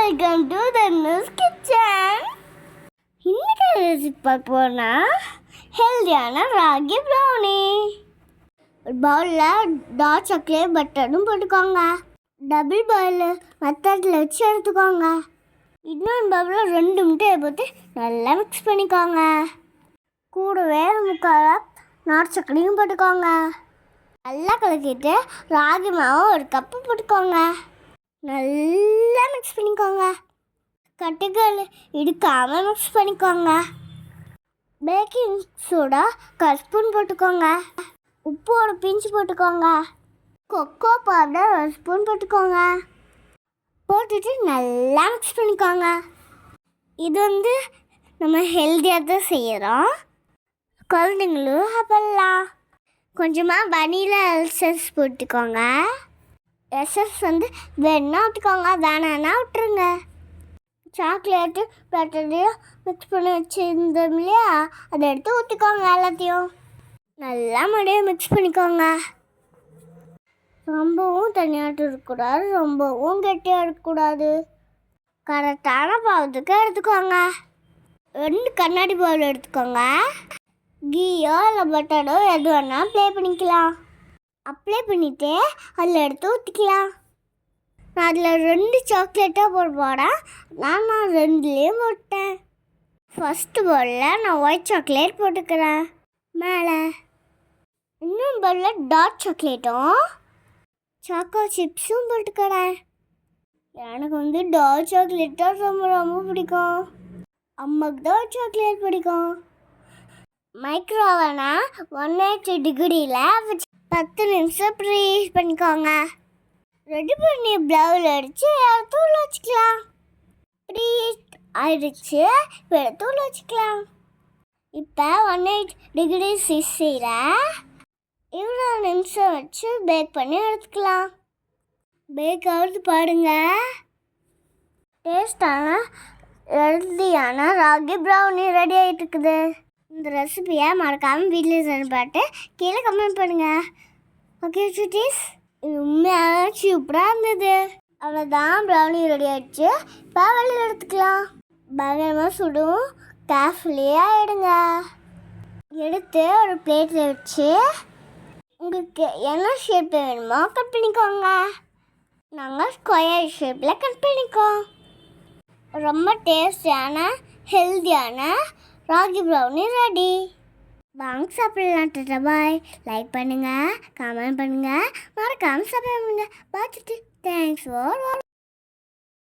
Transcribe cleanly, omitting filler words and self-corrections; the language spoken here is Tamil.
Welcome to Dhanush kitchen. இன்னைக்கு ரெசிபி பார்க்க போனா ஹெல்தியான ராகி ப்ரௌனி. ஒரு பவுலில் டார்க் சாக்லேட் பட்டரும் போட்டுக்கோங்க. டபுள் பாயில் மெத்தடில் வச்சு எடுத்துக்கோங்க. இன்னொரு பவுலில் 2 முட்டையை போட்டு நல்லா மிக்ஸ் பண்ணிக்கோங்க. கூடவே 3/4 கப் நாட்டு சர்க்கரையும் போட்டுக்கோங்க. நல்லா கலக்கிட்டு ராகி மாவு 1 கப்பு போட்டுக்கோங்க. நல்லா மிக்ஸ் பண்ணிக்கோங்க. கட்டிகள் இடிக்காமல் மிக்ஸ் பண்ணிக்கோங்க. பேக்கிங் சோடா 1 ஸ்பூன் போட்டுக்கோங்க. உப்பு 1 பிஞ்சு போட்டுக்கோங்க. கொக்கோ பவுடர் 1 ஸ்பூன் போட்டுக்கோங்க. போட்டுட்டு நல்லா மிக்ஸ் பண்ணிக்கோங்க. இது நம்ம ஹெல்த்தியாக தான் செய்கிறோம். குழந்தைங்களும் சாப்பிடலாம். கொஞ்சமாக வனிலா எசன்ஸ் போட்டுக்கோங்க. எசன்ஸ் வேணுன்னா ஊற்றிக்கோங்க, வேணான்னா விட்டுருங்க. சாக்லேட்டு பட்டரையும் மிக்ஸ் பண்ணி வச்சுருந்தோம் இல்லையா, அதை எடுத்து ஊற்றிக்கோங்க. எல்லாத்தையும் நல்லா மறுபடியும் மிக்ஸ் பண்ணிக்கோங்க. ரொம்பவும் தனியாட்டு இருக்கக்கூடாது, ரொம்பவும் கெட்டியாக இருக்கக்கூடாது. கரெக்டான பாவத்துக்கு எடுத்துக்கோங்க. 2 கண்ணாடி பவுல் எடுத்துக்கோங்க. கீயோ இல்லை பட்டரோ எது வேணால் அப்ளை பண்ணிவிட்டு அதில் எடுத்து ஊற்றிக்கலாம். நான் அதில் 2 சாக்லேட்டாக போடுறேன். நான் 2லேயும் போட்டேன். ஃபஸ்ட்டு பவுலில் நான் ஒயிட் சாக்லேட் போட்டுக்கிறேன் மேலே. இன்னொரு பவுலில் டார்க் சாக்லேட்டும் சாக்கோ சிப்ஸும் போட்டுக்கிறேன். எனக்கு டார்க் சாக்லேட் தான் ரொம்ப பிடிக்கும். அம்மாவுக்கு தான் சாக்லேட் பிடிக்கும். மைக்ரோவனை 180 டிகிரியில் வச்சு 10 நிமிஷம் ப்ரீஹீட் பண்ணிக்கோங்க. ரெடி பண்ணி ப்ளவுல் அடித்து எடுத்து உள்ள வச்சுக்கலாம். ப்ரீஹீட் ஆயிடுச்சு, இப்போ எடுத்து உள்ள வச்சுக்கலாம். இப்போ 180 டிகிரி சிசியில் 20 நிமிஷம் வச்சு பேக் பண்ணி எடுத்துக்கலாம். பேக் ஆகுறது பாருங்க. டேஸ்டான ஹெல்தியான ராகி ப்ரௌனி ரெடி ஆகிட்டு இருக்குது. இந்த ரெசிபியை மறக்காமல் வீட்டில் செஞ்சு பார்த்து கீழே கமெண்ட் பண்ணுங்கள். ஓகே சுட்டீஸ், இது உண்மையாக சூப்பராக இருந்தது. அவ்வளோதான், ப்ரௌனி ரெடி ஆகிடுச்சு. இப்போ வெளியில் எடுத்துக்கலாம். பயங்கரமாக சுடும், கேர்ஃபுல்லியாக எடுங்க. எடுத்து ஒரு பிளேட்டில் வச்சு உங்களுக்கு என்ன ஷேப் வேணுமோ கட் பண்ணிக்கோங்க. நாங்கள் ஸ்கொயர் ஷேப்பில் கட் பண்ணிக்கோம். ரொம்ப டேஸ்டியான ஹெல்த்தியான ராகி ப்ரௌனி ரெடி. வாங்க சாப்பிடலாம். பாய். லைக் பண்ணுங்கள், கமெண்ட் பண்ணுங்கள், மறக்காமல் சப்ஸ்கிரைப் பண்ணுங்கள். பார்த்துட்டு தேங்க்ஸ் ஃபார்